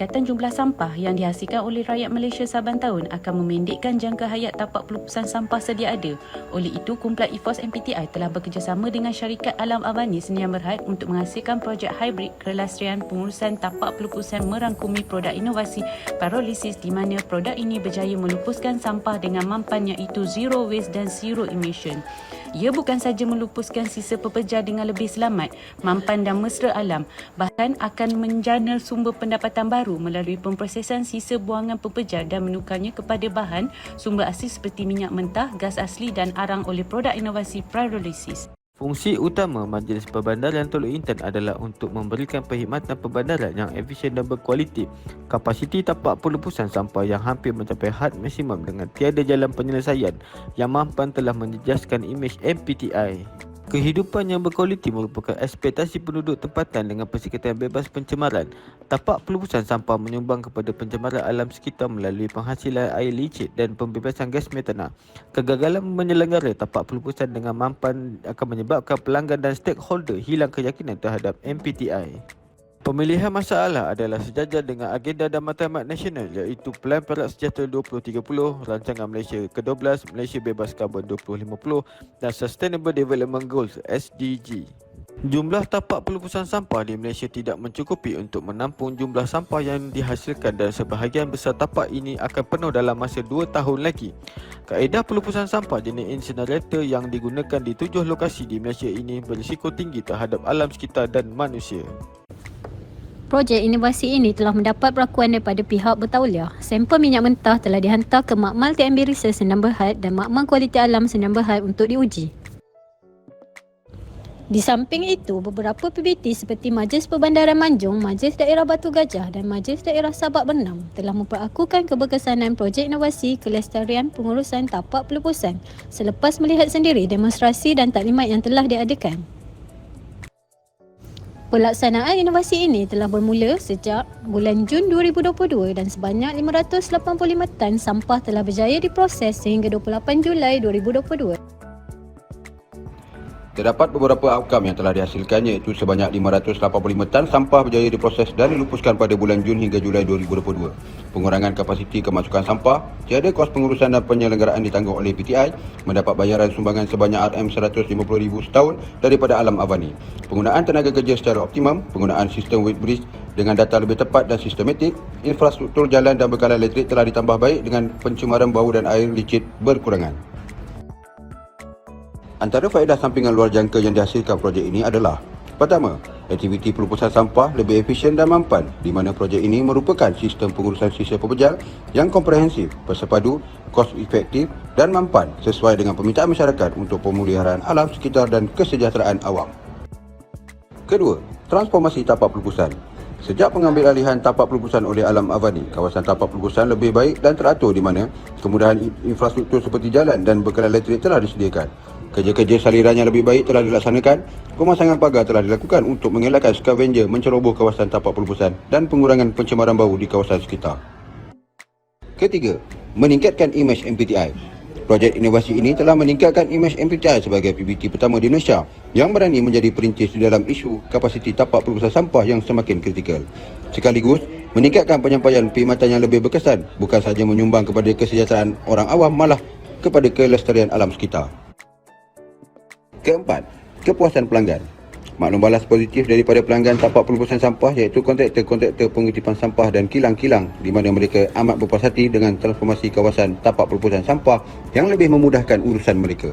peningkatan jumlah sampah yang dihasilkan oleh rakyat Malaysia saban tahun akan memendekkan jangka hayat tapak pelupusan sampah sedia ada. Oleh itu, kumpulan EFOS MPTI telah bekerjasama dengan syarikat Alam Avani Senayan Berhad untuk menghasilkan projek hybrid kelestarian pengurusan tapak pelupusan merangkumi produk inovasi Pyrolisis di mana produk ini berjaya melupuskan sampah dengan mampan iaitu zero waste dan zero emission. Ia bukan saja melupuskan sisa pepejar dengan lebih selamat, mampan dan mesra alam, bahkan akan menjana sumber pendapatan baru melalui pemprosesan sisa buangan pepejar dan menukarnya kepada bahan sumber asli seperti minyak mentah, gas asli dan arang oleh produk inovasi Pyrolisis. Fungsi utama Majlis Perbandaran Teluk Intan adalah untuk memberikan perkhidmatan perbandaran yang efisien dan berkualiti. Kapasiti tapak pelupusan sampah yang hampir mencapai had maksimum dengan tiada jalan penyelesaian yang mampan telah menjejaskan imej MPTI. Kehidupan yang berkualiti merupakan ekspektasi penduduk tempatan dengan persekitaran bebas pencemaran. Tapak pelupusan sampah menyumbang kepada pencemaran alam sekitar melalui penghasilan air licin dan pembebasan gas metana. Kegagalan menyelenggara tapak pelupusan dengan mampan akan menyebabkan pelanggan dan stakeholder hilang keyakinan terhadap MPTI. Pemilihan masalah adalah sejajar dengan agenda dan matlamat nasional iaitu Pelan Perak Sejahtera 2030, Rancangan Malaysia ke-12, Malaysia Bebas Karbon 2050 dan Sustainable Development Goals SDG. Jumlah tapak pelupusan sampah di Malaysia tidak mencukupi untuk menampung jumlah sampah yang dihasilkan dan sebahagian besar tapak ini akan penuh dalam masa 2 tahun lagi. Kaedah pelupusan sampah jenis incinerator yang digunakan di 7 lokasi di Malaysia ini berisiko tinggi terhadap alam sekitar dan manusia. Projek inovasi ini telah mendapat perakuan daripada pihak bertauliah. Sampel minyak mentah telah dihantar ke Makmal TMB Research Senayan Berhad dan Makmal Kualiti Alam Senayan Berhad untuk diuji. Di samping itu, beberapa PBT seperti Majlis Perbandaran Manjung, Majlis Daerah Batu Gajah dan Majlis Daerah Sabak Bernam telah memperakukan keberkesanan projek inovasi kelestarian pengurusan tapak pelupusan selepas melihat sendiri demonstrasi dan taklimat yang telah diadakan. Pelaksanaan inovasi ini telah bermula sejak bulan Jun 2022 dan sebanyak 585 tan sampah telah berjaya diproses sehingga 28 Julai 2022. Terdapat beberapa outcome yang telah dihasilkan iaitu sebanyak 585 tan sampah berjaya diproses dan dilupuskan pada bulan Jun hingga Julai 2022. Pengurangan kapasiti kemasukan sampah, tiada kos pengurusan dan penyelenggaraan ditanggung oleh PTI, mendapat bayaran sumbangan sebanyak RM150,000 setahun daripada Alam Avani. Penggunaan tenaga kerja secara optimum, penggunaan sistem weight bridge dengan data lebih tepat dan sistematik, infrastruktur jalan dan bekalan elektrik telah ditambah baik dengan pencemaran bau dan air licin berkurangan. Antara faedah sampingan luar jangka yang dihasilkan projek ini adalah: pertama, aktiviti pelupusan sampah lebih efisien dan mampan di mana projek ini merupakan sistem pengurusan sisa pepejar yang komprehensif, bersepadu, kos efektif dan mampan sesuai dengan permintaan masyarakat untuk pemeliharaan alam sekitar dan kesejahteraan awam. Kedua, transformasi tapak pelupusan. Sejak pengambil alihan tapak pelupusan oleh Alam Avani, kawasan tapak pelupusan lebih baik dan teratur di mana kemudahan infrastruktur seperti jalan dan bekalan elektrik telah disediakan. Kerja-kerja saliran yang lebih baik telah dilaksanakan, pemasangan pagar telah dilakukan untuk mengelakkan scavenger menceroboh kawasan tapak pelupusan dan pengurangan pencemaran bau di kawasan sekitar. Ketiga, meningkatkan imej MPTI. Projek inovasi ini telah meningkatkan imej MPTI sebagai PBT pertama di Indonesia yang berani menjadi perintis di dalam isu kapasiti tapak pelupusan sampah yang semakin kritikal. Sekaligus, meningkatkan penyampaian perkhidmatan yang lebih berkesan, bukan sahaja menyumbang kepada kesejahteraan orang awam, malah kepada kelestarian alam sekitar. Keempat, kepuasan pelanggan. Maklum balas positif daripada pelanggan tapak pelupusan sampah iaitu kontraktor-kontraktor pengutipan sampah dan kilang-kilang di mana mereka amat berpuas hati dengan transformasi kawasan tapak pelupusan sampah yang lebih memudahkan urusan mereka.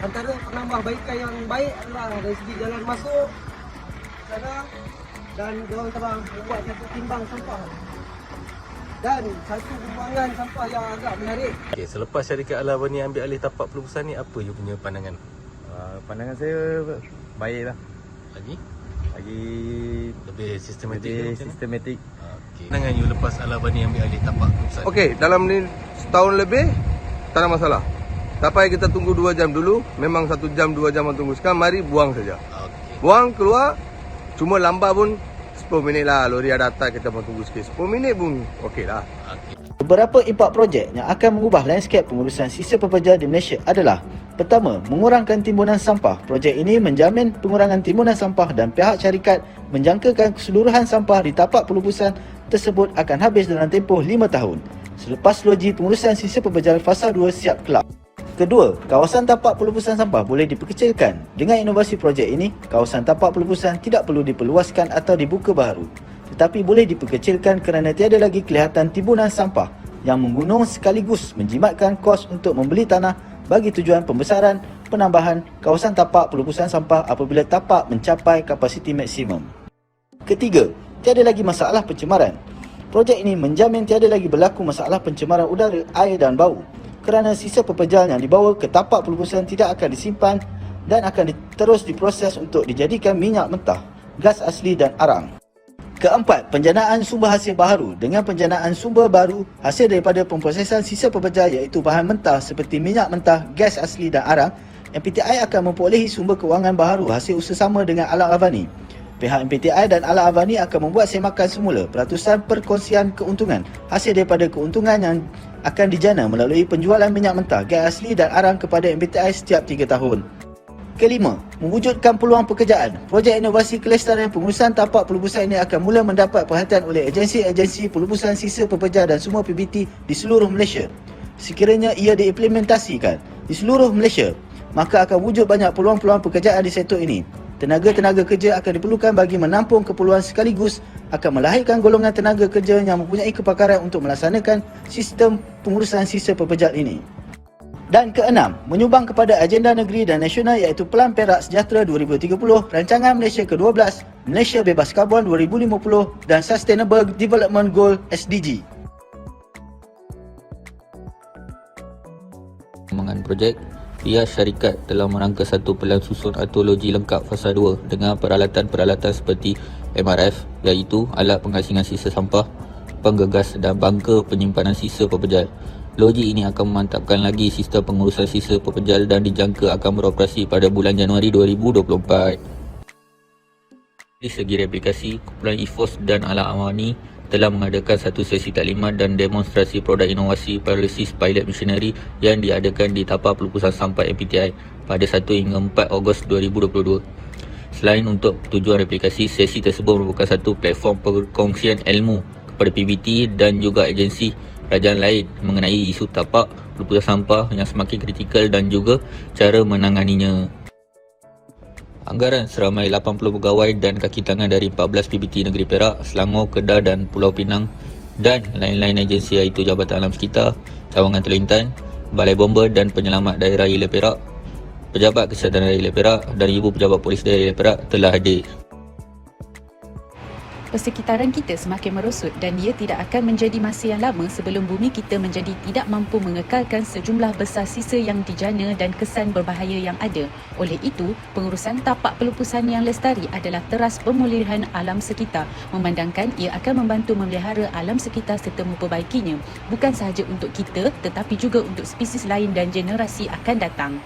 Antara penambahbaikan yang baik adalah dari segi jalan masuk sana dan diorang telah membuat satu timbang sampah dan satu pembuangan sampah yang agak menarik. Okay, selepas syarikat Alam Avani ambil alih tapak pelupusan ni, apa you punya pandangan? Pandangan saya baiklah. Lagi lebih Lebih sistematik. Okay. Pandangan you lepas Alam Avani ambil alih tapak pelupusan? Okey, dalam ni setahun lebih tak ada masalah. Tak payah kita tunggu 2 jam dulu. Memang 1 jam 2 jam tunggu. Sekarang mari buang saja. Okay. Buang keluar. Cuma lambat pun 10 minit lah. Lori ada datang kita mau tunggu sikit. 10 minit pun okey lah. Okay. Beberapa impak projek yang akan mengubah landscape pengurusan sisa pepejar di Malaysia adalah: Pertama, mengurangkan timbunan sampah. Projek ini menjamin pengurangan timbunan sampah dan pihak syarikat menjangkakan keseluruhan sampah di tapak pelupusan tersebut akan habis dalam tempoh 5 tahun selepas loji pengurusan sisa pembejal fasa 2 siap kelak. Kedua, kawasan tapak pelupusan sampah boleh diperkecilkan. Dengan inovasi projek ini, kawasan tapak pelupusan tidak perlu diperluaskan atau dibuka baharu, tetapi boleh diperkecilkan kerana tiada lagi kelihatan timbunan sampah yang menggunung sekaligus menjimatkan kos untuk membeli tanah bagi tujuan pembesaran penambahan kawasan tapak pelupusan sampah apabila tapak mencapai kapasiti maksimum. Ketiga, tiada lagi masalah pencemaran. Projek ini menjamin tiada lagi berlaku masalah pencemaran udara, air dan bau kerana sisa pepejal yang dibawa ke tapak pelupusan tidak akan disimpan dan akan terus diproses untuk dijadikan minyak mentah, gas asli dan arang. Keempat, penjanaan sumber hasil baharu. Dengan penjanaan sumber baru hasil daripada pemprosesan sisa pepejal iaitu bahan mentah seperti minyak mentah, gas asli dan arang, MPTI akan memperolehi sumber kewangan baharu hasil usaha sama dengan Alam Avani. Pihak MPTI dan Alam Avani akan membuat semakan semula peratusan perkongsian keuntungan hasil daripada keuntungan yang akan dijana melalui penjualan minyak mentah, gas asli dan arang kepada MPTI setiap 3 tahun. Kelima, mewujudkan peluang pekerjaan. Projek inovasi kelestarian pengurusan tapak pelupusan ini akan mula mendapat perhatian oleh agensi-agensi pelupusan sisa pepejal dan semua PBT di seluruh Malaysia. Sekiranya ia diimplementasikan di seluruh Malaysia, maka akan wujud banyak peluang-peluang pekerjaan di sektor ini. Tenaga-tenaga kerja akan diperlukan bagi menampung keperluan sekaligus akan melahirkan golongan tenaga kerja yang mempunyai kepakaran untuk melaksanakan sistem pengurusan sisa pepejal ini. Dan keenam, menyumbang kepada agenda negeri dan nasional iaitu Pelan Perak Sejahtera 2030, Rancangan Malaysia ke-12, Malaysia Bebas Karbon 2050 dan Sustainable Development Goal SDG. Pengembangan projek, pihak syarikat telah merangka satu pelan susun atau loji lengkap fasa 2 dengan peralatan-peralatan seperti MRF iaitu alat pengasingan sisa sampah, penggegas dan bangka penyimpanan sisa pepejal. Loji ini akan memantapkan lagi sistem pengurusan sisa pepejal dan dijangka akan beroperasi pada bulan Januari 2024. Dari segi replikasi, kumpulan EFOS dan Alam Avani telah mengadakan satu sesi taklimat dan demonstrasi produk inovasi Pyrolysis Pilot Machinery yang diadakan di tapak pelupusan sampah MPTI pada 1 hingga 4 Ogos 2022. Selain untuk tujuan replikasi, sesi tersebut merupakan satu platform perkongsian ilmu kepada PBT dan juga agensi kerajaan lain mengenai isu tapak pelupusan sampah yang semakin kritikal dan juga cara menanganinya. Anggaran seramai 80 pegawai dan kaki tangan dari 14 PBT Negeri Perak, Selangor, Kedah dan Pulau Pinang dan lain-lain agensi iaitu Jabatan Alam Sekitar, Cawangan Teluk Intan, Balai Bomba dan Penyelamat Daerah Hilir Perak, Pejabat Kesihatan Daerah Hilir Perak dan Ibu Pejabat Polis Daerah Hilir Perak telah hadir. Persekitaran kita semakin merosot dan ia tidak akan menjadi masa yang lama sebelum bumi kita menjadi tidak mampu mengekalkan sejumlah besar sisa yang dijana dan kesan berbahaya yang ada. Oleh itu, pengurusan tapak pelupusan yang lestari adalah teras pemulihan alam sekitar, memandangkan ia akan membantu memelihara alam sekitar serta memperbaikinya, bukan sahaja untuk kita tetapi juga untuk spesies lain dan generasi akan datang.